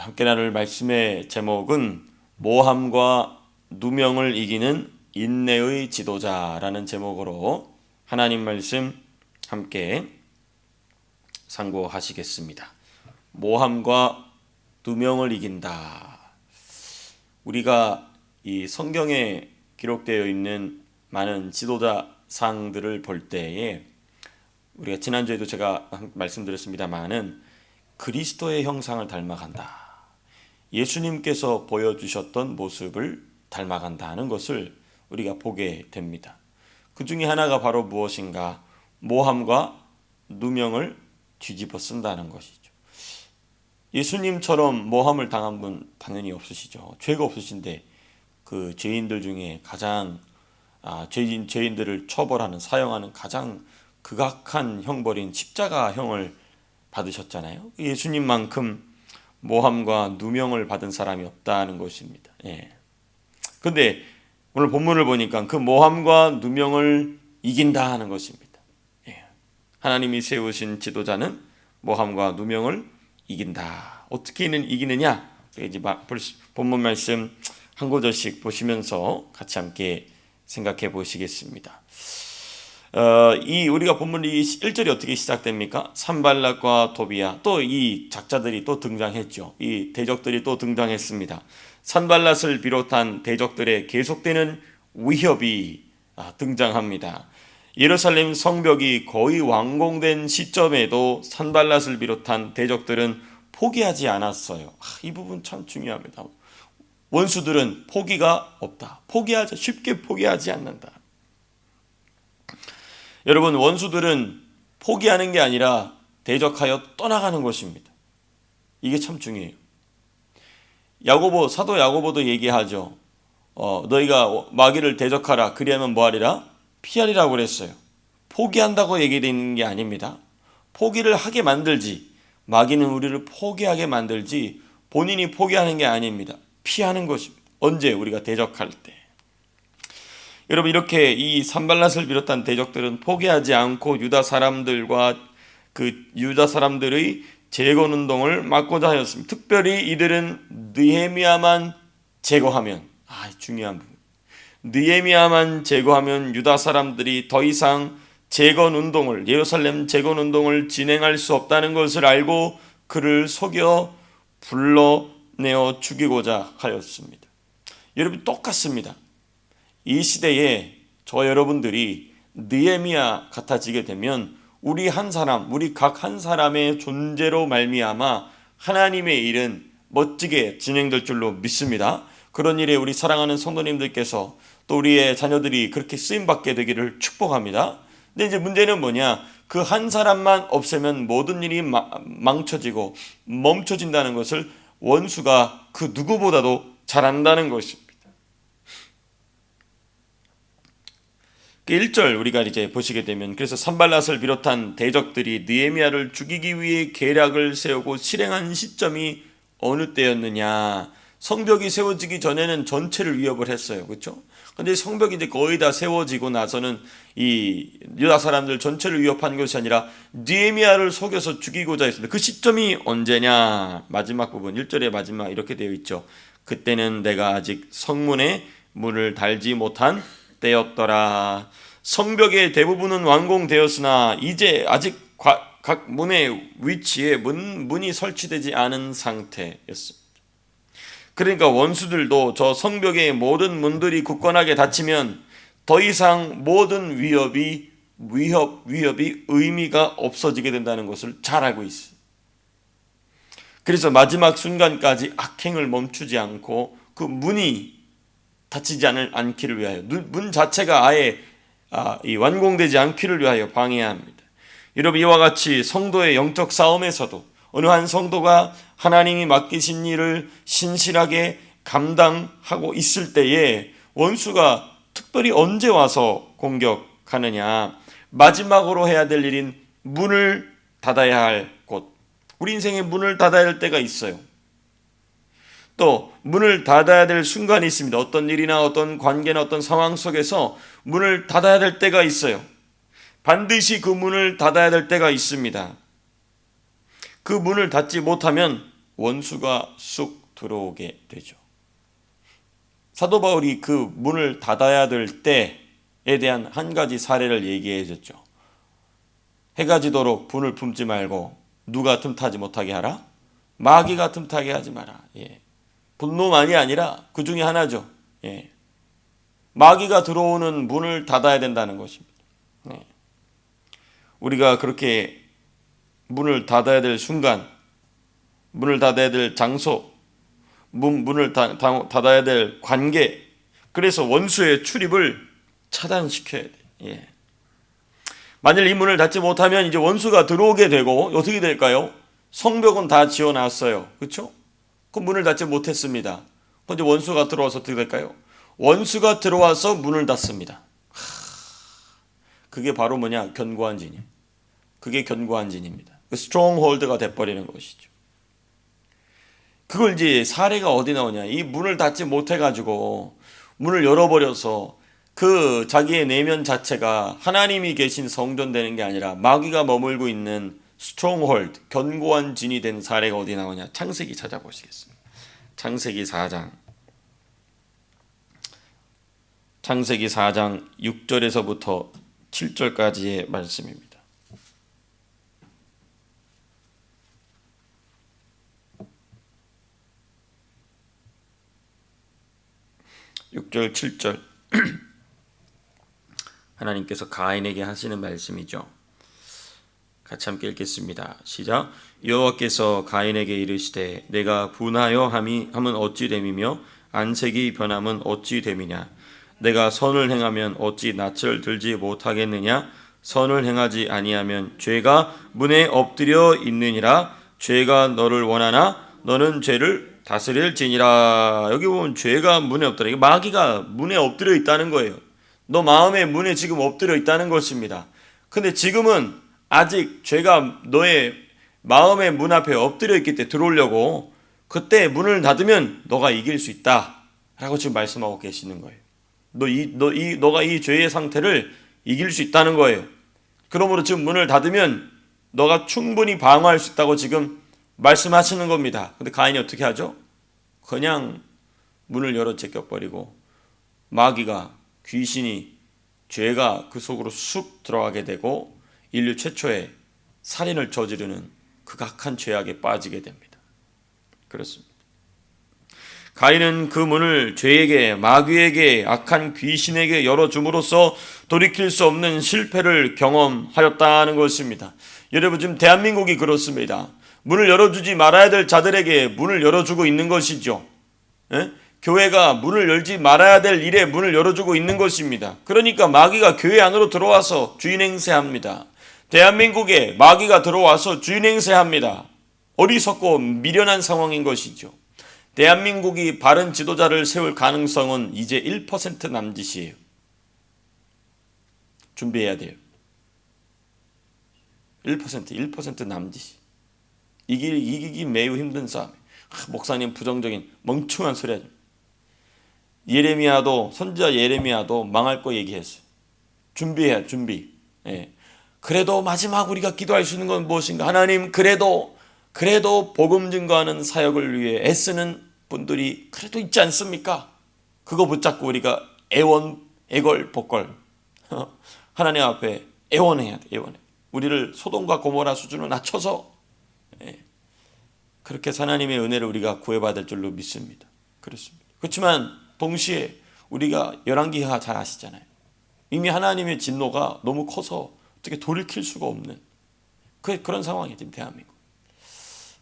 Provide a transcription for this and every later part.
함께 나눌 말씀의 제목은 모함과 누명을 이기는 인내의 지도자라는 제목으로 하나님 말씀 함께 상고하시겠습니다. 모함과 누명을 이긴다. 우리가 이 성경에 기록되어 있는 많은 지도자상들을 볼 때에 우리가 지난주에도 제가 말씀드렸습니다마는 그리스도의 형상을 닮아간다. 예수님께서 보여주셨던 모습을 닮아간다는 것을 우리가 보게 됩니다. 그 중에 하나가 바로 무엇인가? 모함과 누명을 뒤집어 쓴다는 것이죠. 예수님처럼 모함을 당한 분 당연히 없으시죠. 죄가 없으신데 그 죄인들 중에 가장 죄인들을 처벌하는 사형하는 가장 극악한 형벌인 십자가형을 받으셨잖아요. 예수님만큼 모함과 누명을 받은 사람이 없다는 것입니다. 그런데 오늘 본문을 보니까 그 모함과 누명을 이긴다 하는 것입니다. 하나님이 세우신 지도자는 모함과 누명을 이긴다. 어떻게 이기느냐? 이제 본문 말씀 한 구절씩 보시면서 같이 함께 생각해 보시겠습니다. 우리가 본문 이 1절이 어떻게 시작됩니까? 산발락과 도비야, 또 이 작자들이 또 등장했죠. 이 대적들이 또 등장했습니다. 산발락을 비롯한 대적들의 계속되는 위협이 등장합니다. 예루살렘 성벽이 거의 완공된 시점에도 산발락을 비롯한 대적들은 포기하지 않았어요. 이 부분 참 중요합니다. 원수들은 포기가 없다. 쉽게 포기하지 않는다. 여러분, 원수들은 포기하는 게 아니라 대적하여 떠나가는 것입니다. 이게 참 중요해요. 사도 야고보도 얘기하죠. 너희가 마귀를 대적하라. 그리하면 뭐하리라? 피하리라고 그랬어요. 포기한다고 얘기되는 게 아닙니다. 포기를 하게 만들지, 마귀는 우리를 포기하게 만들지 본인이 포기하는 게 아닙니다. 피하는 것입니다. 언제? 우리가 대적할 때. 여러분, 이렇게 이 산발락을 비롯한 대적들은 포기하지 않고 유다 사람들의 재건 운동을 막고자 하였습니다. 특별히 이들은 느헤미야만 제거하면, 중요한 부분, 느헤미야만 제거하면 유다 사람들이 더 이상 예루살렘 재건 운동을 진행할 수 없다는 것을 알고 그를 속여 불러내어 죽이고자 하였습니다. 여러분, 똑같습니다. 이 시대에 저 여러분들이 느헤미야 같아지게 되면 우리 각 한 사람의 존재로 말미암아 하나님의 일은 멋지게 진행될 줄로 믿습니다. 그런 일에 우리 사랑하는 성도님들께서 또 우리의 자녀들이 그렇게 쓰임받게 되기를 축복합니다. 근데 이제 문제는 뭐냐? 그 한 사람만 없애면 모든 일이 망쳐지고 멈춰진다는 것을 원수가 그 누구보다도 잘 안다는 것입니다. 1절 우리가 이제 보시게 되면, 그래서 산발락을 비롯한 대적들이 느헤미야를 죽이기 위해 계략을 세우고 실행한 시점이 어느 때였느냐? 성벽이 세워지기 전에는 전체를 위협을 했어요. 그렇죠? 근데 성벽이 이제 거의 다 세워지고 나서는 이 유다 사람들 전체를 위협한 것이 아니라 느헤미야를 속여서 죽이고자 했습니다. 그 시점이 언제냐? 마지막 부분 1절의 마지막 이렇게 되어 있죠. 그때는 내가 아직 성문에 문을 달지 못한 때였더라. 성벽의 대부분은 완공되었으나 이제 아직 각 문의 위치에 문이 설치되지 않은 상태였습니다. 그러니까 원수들도 저 성벽의 모든 문들이 굳건하게 닫히면 더 이상 모든 위협이 의미가 없어지게 된다는 것을 잘 알고 있어요. 그래서 마지막 순간까지 악행을 멈추지 않고 그 문이 닫히지 않기를 위하여, 문 자체가 아예 완공되지 않기를 위하여 방해해야 합니다. 여러분, 이와 같이 성도의 영적 싸움에서도 어느 한 성도가 하나님이 맡기신 일을 신실하게 감당하고 있을 때에 원수가 특별히 언제 와서 공격하느냐? 마지막으로 해야 될 일인 문을 닫아야 할 곳, 우리 인생에 문을 닫아야 할 때가 있어요. 또 문을 닫아야 될 순간이 있습니다. 어떤 일이나 어떤 관계나 어떤 상황 속에서 문을 닫아야 될 때가 있어요. 반드시 그 문을 닫아야 될 때가 있습니다. 그 문을 닫지 못하면 원수가 쑥 들어오게 되죠. 사도 바울이 그 문을 닫아야 될 때에 대한 한 가지 사례를 얘기해 줬죠. 해가 지도록 분을 품지 말고 누가 틈타지 못하게 하라? 마귀가 틈타게 하지 마라. 예. 분노만이 아니라 그 중에 하나죠. 예. 마귀가 들어오는 문을 닫아야 된다는 것입니다. 예. 우리가 그렇게 문을 닫아야 될 순간, 문을 닫아야 될 장소, 문을 닫아야 될 관계, 그래서 원수의 출입을 차단시켜야 돼. 예. 만일 이 문을 닫지 못하면 이제 원수가 들어오게 되고 어떻게 될까요? 성벽은 다 지어놨어요. 그렇죠? 그 문을 닫지 못했습니다. 그런데 원수가 들어와서 어떻게 될까요? 원수가 들어와서 문을 닫습니다. 그게 바로 뭐냐? 견고한 진이에요. 그게 견고한 진입니다. 스트롱홀드가 돼버리는 것이죠. 그걸 이제 사례가 어디 나오냐? 이 문을 닫지 못해가지고 문을 열어버려서 그 자기의 내면 자체가 하나님이 계신 성전 되는 게 아니라 마귀가 머물고 있는 스트롱홀드, 견고한 진이 된 사례가 어디 나오냐? 창세기 찾아보시겠습니다. 창세기 4장 6절에서부터 7절까지의 말씀입니다. (6절) (7절) 하나님께서 가인에게 하시는 말씀이죠. 같이 함께 읽겠습니다. 시작. 여호와께서 가인에게 이르시되 내가 분하여 함은 어찌 됨이며 안색이 변함은 어찌 됨이냐. 내가 선을 행하면 어찌 낯을 들지 못하겠느냐. 선을 행하지 아니하면 죄가 문에 엎드려 있느니라. 죄가 너를 원하나 너는 죄를 다스릴지니라. 여기 보면 죄가 문에 엎드려, 이게 마귀가 문에 엎드려 있다는 거예요. 너 마음의 문에 지금 엎드려 있다는 것입니다. 근데 지금은 아직 죄가 너의 마음의 문 앞에 엎드려 있기 때문에 들어오려고, 그때 문을 닫으면 너가 이길 수 있다 라고 지금 말씀하고 계시는 거예요. 너가 이 죄의 상태를 이길 수 있다는 거예요. 그러므로 지금 문을 닫으면 너가 충분히 방어할 수 있다고 지금 말씀하시는 겁니다. 근데 가인이 어떻게 하죠? 그냥 문을 열어 제껴버리고 마귀가, 귀신이, 죄가 그 속으로 쑥 들어가게 되고 인류 최초의 살인을 저지르는 극악한 죄악에 빠지게 됩니다. 그렇습니다. 가인은 그 문을 죄에게, 마귀에게, 악한 귀신에게 열어줌으로써 돌이킬 수 없는 실패를 경험하였다는 것입니다. 여러분, 지금 대한민국이 그렇습니다. 문을 열어주지 말아야 될 자들에게 문을 열어주고 있는 것이죠. 예? 교회가 문을 열지 말아야 될 일에 문을 열어주고 있는 것입니다. 그러니까 마귀가 교회 안으로 들어와서 주인 행세합니다. 대한민국에 마귀가 들어와서 주인 행세합니다. 어리석고 미련한 상황인 것이죠. 대한민국이 바른 지도자를 세울 가능성은 이제 1% 남짓이에요. 준비해야 돼요. 1% 남짓이. 이기기 매우 힘든 싸움. 목사님 부정적인 멍청한 소리 하죠. 선지자 예레미야도 망할 거 얘기했어요. 준비해야 준비. 예. 그래도 마지막 우리가 기도할 수 있는 건 무엇인가? 하나님, 그래도 복음 증거하는 사역을 위해 애쓰는 분들이 그래도 있지 않습니까? 그거 붙잡고 우리가 애걸 복걸 하나님 앞에 애원해야 돼. 애원해. 우리를 소돔과 고모라 수준으로 낮춰서 그렇게 하나님의 은혜를 우리가 구해받을 줄로 믿습니다. 그렇습니다. 그렇지만 동시에 우리가 열왕기하 잘 아시잖아요. 이미 하나님의 진노가 너무 커서 어떻게 돌이킬 수가 없는 그런 상황이 지금 대한민국.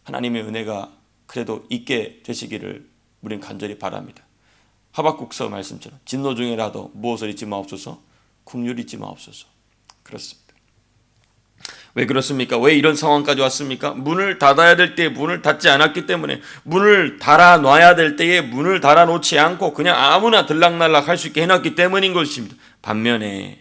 하나님의 은혜가 그래도 있게 되시기를 우리는 간절히 바랍니다. 하박국서 말씀처럼 진노 중에라도 무엇을 잊지 마옵소서, 긍휼을 잊지 마옵소서. 그렇습니다. 왜 그렇습니까? 왜 이런 상황까지 왔습니까? 문을 닫아야 될 때에 문을 닫지 않았기 때문에, 문을 닫아놔야 될 때에 문을 닫아놓지 않고 그냥 아무나 들락날락 할 수 있게 해놨기 때문인 것입니다. 반면에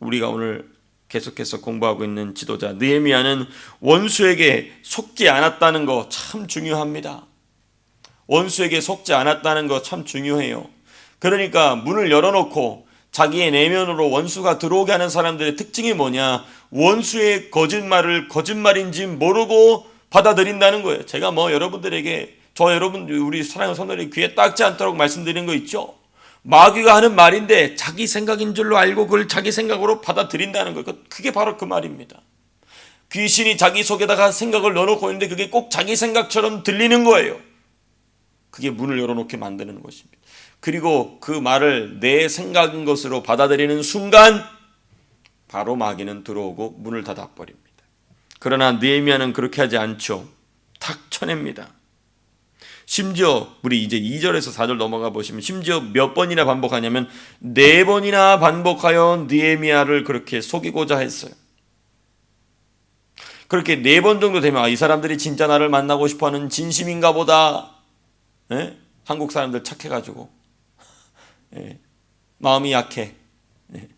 우리가 오늘 계속해서 공부하고 있는 지도자 느헤미야는 원수에게 속지 않았다는 거 참 중요합니다. 원수에게 속지 않았다는 거 참 중요해요. 그러니까 문을 열어놓고 자기의 내면으로 원수가 들어오게 하는 사람들의 특징이 뭐냐? 원수의 거짓말을 거짓말인지 모르고 받아들인다는 거예요. 제가 뭐 여러분들에게 여러분 우리 사랑하는 성도들의 귀에 닦지 않도록 말씀드리는 거 있죠. 마귀가 하는 말인데 자기 생각인 줄로 알고 그걸 자기 생각으로 받아들인다는 거예요. 그게 바로 그 말입니다. 귀신이 자기 속에다가 생각을 넣어놓고 있는데 그게 꼭 자기 생각처럼 들리는 거예요. 그게 문을 열어놓게 만드는 것입니다. 그리고 그 말을 내 생각인 것으로 받아들이는 순간 바로 마귀는 들어오고 문을 닫아버립니다. 그러나 느헤미야는 그렇게 하지 않죠. 탁 쳐냅니다. 심지어 우리 이제 2절에서 4절 넘어가 보시면 심지어 몇 번이나 반복하냐면 4번이나 반복하여 느헤미야를 그렇게 속이고자 했어요. 그렇게 4번 정도 되면 이 사람들이 진짜 나를 만나고 싶어하는 진심인가 보다. 예? 한국 사람들 착해가지고 예. 마음이 약해. 예.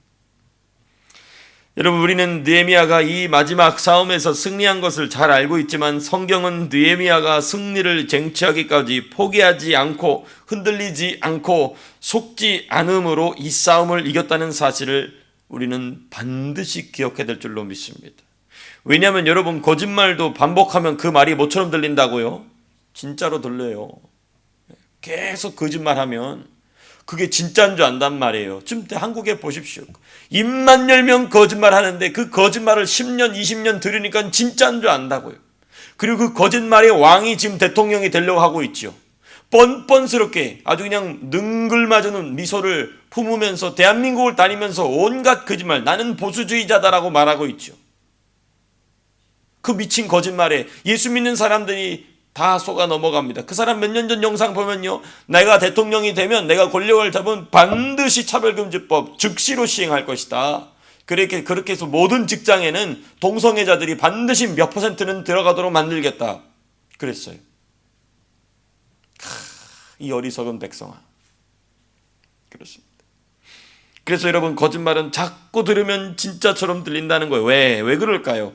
여러분 우리는 느헤미야가 이 마지막 싸움에서 승리한 것을 잘 알고 있지만 성경은 느헤미야가 승리를 쟁취하기까지 포기하지 않고 흔들리지 않고 속지 않음으로 이 싸움을 이겼다는 사실을 우리는 반드시 기억해야 될 줄로 믿습니다. 왜냐하면 여러분 거짓말도 반복하면 그 말이 뭐처럼 들린다고요? 진짜로 들려요. 계속 거짓말하면 그게 진짜인 줄 안단 말이에요. 지금 한국에 보십시오. 입만 열면 거짓말 하는데 그 거짓말을 10년, 20년 들으니까 진짜인 줄 안다고요. 그리고 그 거짓말의 왕이 지금 대통령이 되려고 하고 있죠. 뻔뻔스럽게 아주 그냥 능글맞은 미소를 품으면서 대한민국을 다니면서 온갖 거짓말, 나는 보수주의자다라고 말하고 있죠. 그 미친 거짓말에 예수 믿는 사람들이 다 속아 넘어갑니다. 그 사람 몇 년 전 영상 보면요, 내가 대통령이 되면 내가 권력을 잡으면 반드시 차별금지법 즉시로 시행할 것이다. 그렇게 해서 모든 직장에는 동성애자들이 반드시 몇 %는 들어가도록 만들겠다. 그랬어요. 이 어리석은 백성아. 그렇습니다. 그래서 여러분 거짓말은 자꾸 들으면 진짜처럼 들린다는 거예요. 왜 그럴까요?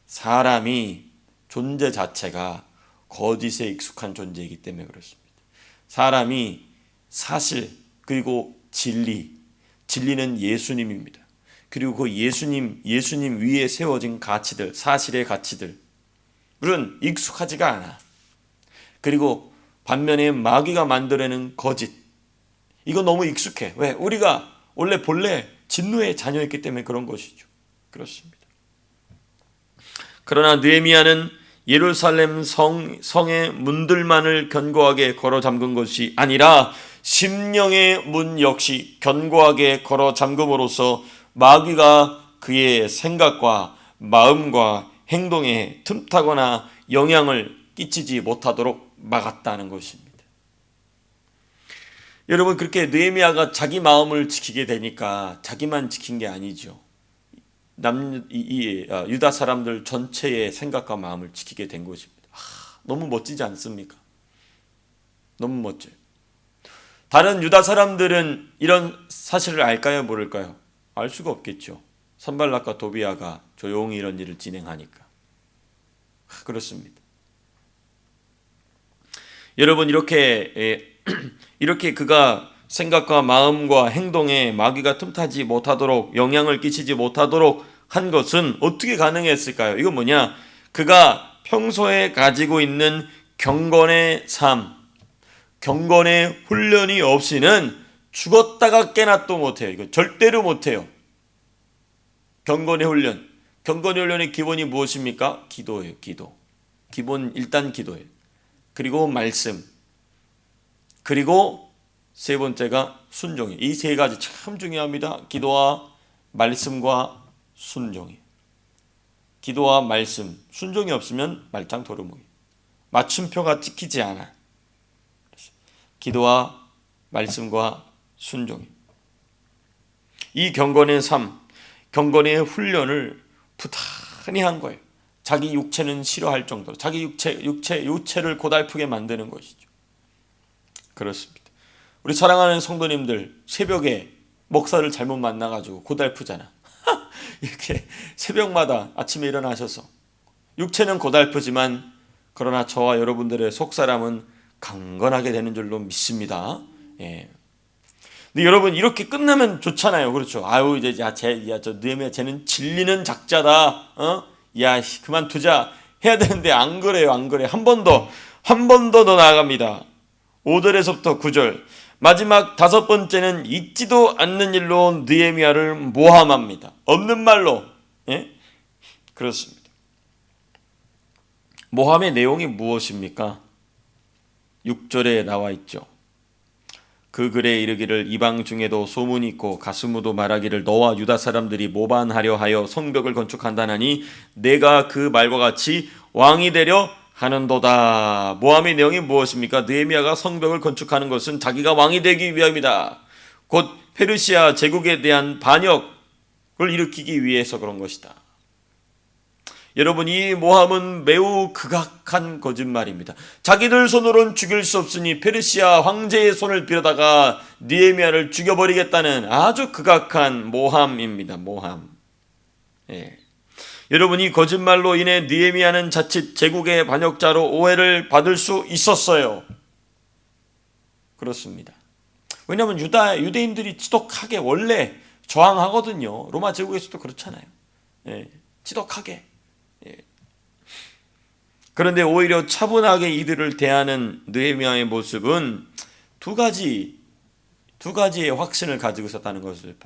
사람이 존재 자체가 거짓에 익숙한 존재이기 때문에 그렇습니다. 사람이 사실 그리고 진리는 예수님입니다. 그리고 그 예수님 위에 세워진 가치들, 사실의 가치들은 익숙하지가 않아. 그리고 반면에 마귀가 만들어내는 거짓, 이거 너무 익숙해. 왜? 우리가 본래 진노의 자녀였기 때문에 그런 것이죠. 그렇습니다. 그러나 느헤미야는 예루살렘 성의 문들만을 견고하게 걸어 잠근 것이 아니라 심령의 문 역시 견고하게 걸어 잠금으로써 마귀가 그의 생각과 마음과 행동에 틈타거나 영향을 끼치지 못하도록 막았다는 것입니다. 여러분 그렇게 느헤미야가 자기 마음을 지키게 되니까 자기만 지킨 게 아니죠. 유다 사람들 전체의 생각과 마음을 지키게 된 것입니다. 너무 멋지지 않습니까? 너무 멋져요. 다른 유다 사람들은 이런 사실을 알까요? 모를까요? 알 수가 없겠죠. 산발락과 도비아가 조용히 이런 일을 진행하니까. 그렇습니다. 여러분 이렇게 그가 생각과 마음과 행동에 마귀가 틈타지 못하도록 영향을 끼치지 못하도록 한 것은 어떻게 가능했을까요? 이건 뭐냐? 그가 평소에 가지고 있는 경건의 삶, 경건의 훈련이 없이는 죽었다가 깨나도 못해요. 이거 절대로 못해요. 경건의 훈련의 기본이 무엇입니까? 기도예요. 일단 기도예요. 그리고 말씀, 그리고 세 번째가 순종이에요. 이 세 가지 참 중요합니다. 기도와 말씀과 순종이에요. 기도와 말씀, 순종이 없으면 말짱 도루묵이에요. 맞춤표가 찍히지 않아. 기도와 말씀과 순종이에요. 이 경건의 삶, 경건의 훈련을 부단히 한 거예요. 자기 육체는 싫어할 정도로 자기 육체를 고달프게 만드는 것이죠. 그렇습니다. 우리 사랑하는 성도님들 새벽에 목사를 잘못 만나가지고 고달프잖아. 이렇게 새벽마다 아침에 일어나셔서 육체는 고달프지만 그러나 저와 여러분들의 속사람은 강건하게 되는 줄로 믿습니다. 예. 근데 여러분 이렇게 끝나면 좋잖아요. 그렇죠? 아유 이제 저 느헤미야 쟤는 진리는 작자다. 그만두자. 해야 되는데 안 그래요. 안 그래. 한 번 더 나아갑니다. 5절에서부터 9절. 마지막 5번째는 있지도 않는 일로 느헤미야를 모함합니다. 없는 말로. 예? 그렇습니다. 모함의 내용이 무엇입니까? 6절에 나와 있죠. 그 글에 이르기를 이방 중에도 소문이 있고 가스무도 말하기를 너와 유다 사람들이 모반하려 하여 성벽을 건축한다나니 내가 그 말과 같이 왕이 되려 하는도다. 모함의 내용이 무엇입니까? 느헤미야가 성벽을 건축하는 것은 자기가 왕이 되기 위함이다. 곧 페르시아 제국에 대한 반역을 일으키기 위해서 그런 것이다. 여러분, 이 모함은 매우 극악한 거짓말입니다. 자기들 손으로는 죽일 수 없으니 페르시아 황제의 손을 빌어다가 느헤미야를 죽여버리겠다는 아주 극악한 모함입니다. 모함. 예. 여러분, 이 거짓말로 인해 느헤미야는 자칫 제국의 반역자로 오해를 받을 수 있었어요. 그렇습니다. 왜냐하면 유대인들이 지독하게 원래 저항하거든요. 로마 제국에서도 그렇잖아요. 예. 지독하게. 그런데 오히려 차분하게 이들을 대하는 느헤미야의 모습은 두 가지의 확신을 가지고 있었다는 것을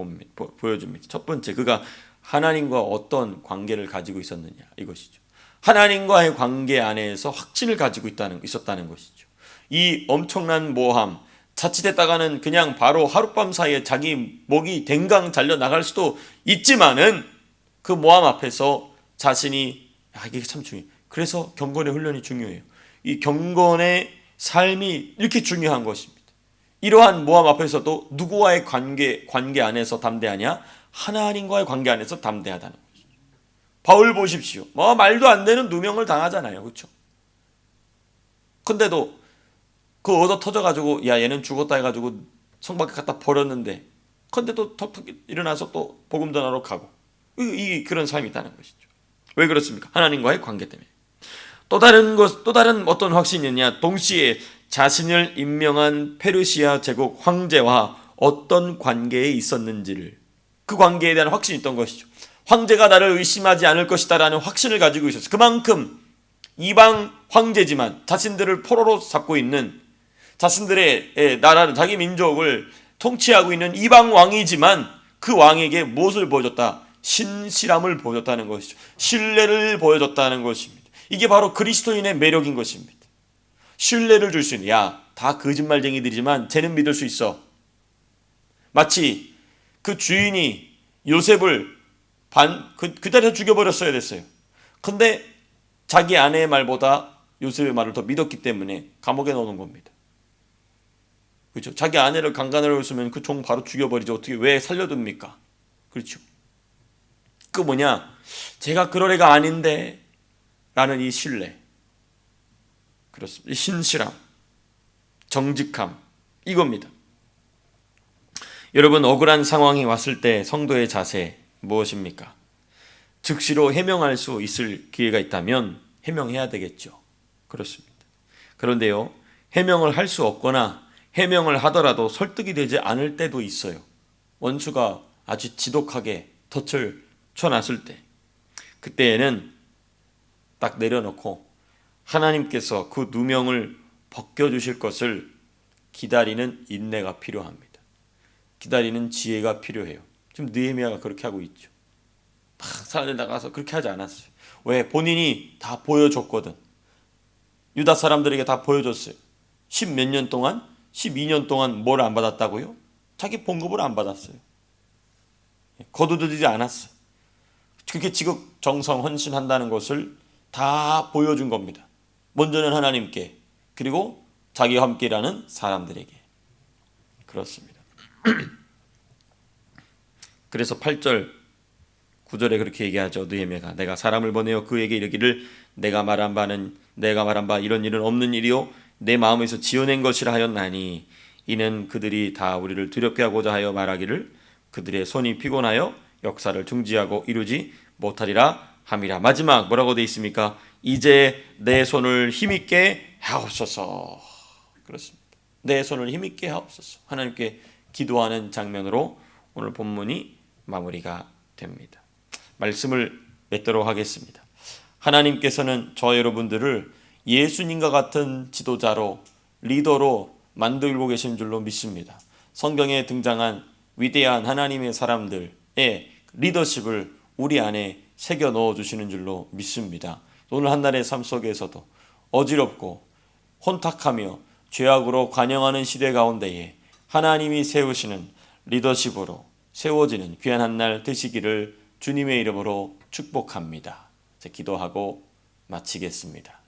보여줍니다. 첫 번째, 그가 하나님과 어떤 관계를 가지고 있었느냐, 이것이죠. 하나님과의 관계 안에서 확신을 가지고 있었다는 것이죠. 이 엄청난 모함, 자칫했다가는 그냥 바로 하룻밤 사이에 자기 목이 댕강 잘려 나갈 수도 있지만은 그 모함 앞에서 자신이, 이게 참 중요해요. 그래서 경건의 훈련이 중요해요. 이 경건의 삶이 이렇게 중요한 것입니다. 이러한 모함 앞에서도 누구와의 관계 안에서 담대하냐? 하나님과의 관계 안에서 담대하다는 것이죠. 바울 보십시오. 말도 안 되는 누명을 당하잖아요. 그렇죠? 근데도 그 얻어 터져가지고 얘는 죽었다 해가지고 성 밖에 갖다 버렸는데 근데도 턱턱 일어나서 또 복음 전하러 가고 그런 삶이 있다는 것이죠. 왜 그렇습니까? 하나님과의 관계 때문에. 또 다른 어떤 확신이 있느냐? 동시에 자신을 임명한 페르시아 제국 황제와 어떤 관계에 있었는지를, 그 관계에 대한 확신이 있던 것이죠. 황제가 나를 의심하지 않을 것이다 라는 확신을 가지고 있었어요. 그만큼 이방 황제지만 자신들을 포로로 잡고 있는, 자신들의 나라를, 자기 민족을 통치하고 있는 이방 왕이지만 그 왕에게 무엇을 보여줬다? 신실함을 보여줬다는 것이죠. 신뢰를 보여줬다는 것입니다. 이게 바로 그리스도인의 매력인 것입니다. 신뢰를 줄 수 있는, 다 거짓말쟁이들이지만 쟤는 믿을 수 있어. 마치 그 주인이 요셉을 그 자리에서 죽여버렸어야 됐어요. 근데 자기 아내의 말보다 요셉의 말을 더 믿었기 때문에 감옥에 넣는 겁니다. 그렇죠? 자기 아내를 강간을 했으면 그 종 바로 죽여버리죠. 어떻게, 왜 살려둡니까? 그렇죠? 그 제가 그럴 애가 아닌데 라는 이 신뢰, 그렇습니다. 이 신실함, 정직함, 이겁니다. 여러분, 억울한 상황이 왔을 때 성도의 자세 무엇입니까? 즉시로 해명할 수 있을 기회가 있다면 해명해야 되겠죠. 그렇습니다. 그런데요, 해명을 할 수 없거나 해명을 하더라도 설득이 되지 않을 때도 있어요. 원수가 아주 지독하게 덫을 쳐놨을 때, 그때에는 딱 내려놓고 하나님께서 그 누명을 벗겨주실 것을 기다리는 인내가 필요합니다. 기다리는 지혜가 필요해요. 지금 느헤미야가 그렇게 하고 있죠. 막 사람들 나가서 그렇게 하지 않았어요. 왜? 본인이 다 보여줬거든. 유다 사람들에게 다 보여줬어요. 10몇 년 동안, 12년 동안 뭘 안 받았다고요? 자기 봉급을 안 받았어요. 거두들이지 않았어요. 그렇게 지극 정성 헌신한다는 것을 다 보여준 겁니다. 먼저는 하나님께, 그리고 자기와 함께 일하는 사람들에게. 그렇습니다. 그래서 8절 9절에 그렇게 얘기하죠. 느헤미야가 내가 사람을 보내어 그에게 이르기를 내가 말한 바 이런 일은 없는 일이요 내 마음에서 지어낸 것이라 하였나니 이는 그들이 다 우리를 두렵게 하고자 하여 말하기를 그들의 손이 피곤하여 역사를 중지하고 이루지 못하리라 함이라. 마지막 뭐라고 되어 있습니까? 이제 내 손을 힘있게 하옵소서. 그렇습니다. 내 손을 힘있게 하옵소서. 하나님께 기도하는 장면으로 오늘 본문이 마무리가 됩니다. 말씀을 맺도록 하겠습니다. 하나님께서는 저 여러분들을 예수님과 같은 지도자로, 리더로 만들고 계신 줄로 믿습니다. 성경에 등장한 위대한 하나님의 사람들의 리더십을 우리 안에 새겨 넣어 주시는 줄로 믿습니다. 오늘 한날의 삶 속에서도 어지럽고 혼탁하며 죄악으로 관영하는 시대 가운데에 하나님이 세우시는 리더십으로 세워지는 귀한 한날 되시기를 주님의 이름으로 축복합니다. 기도하고 마치겠습니다.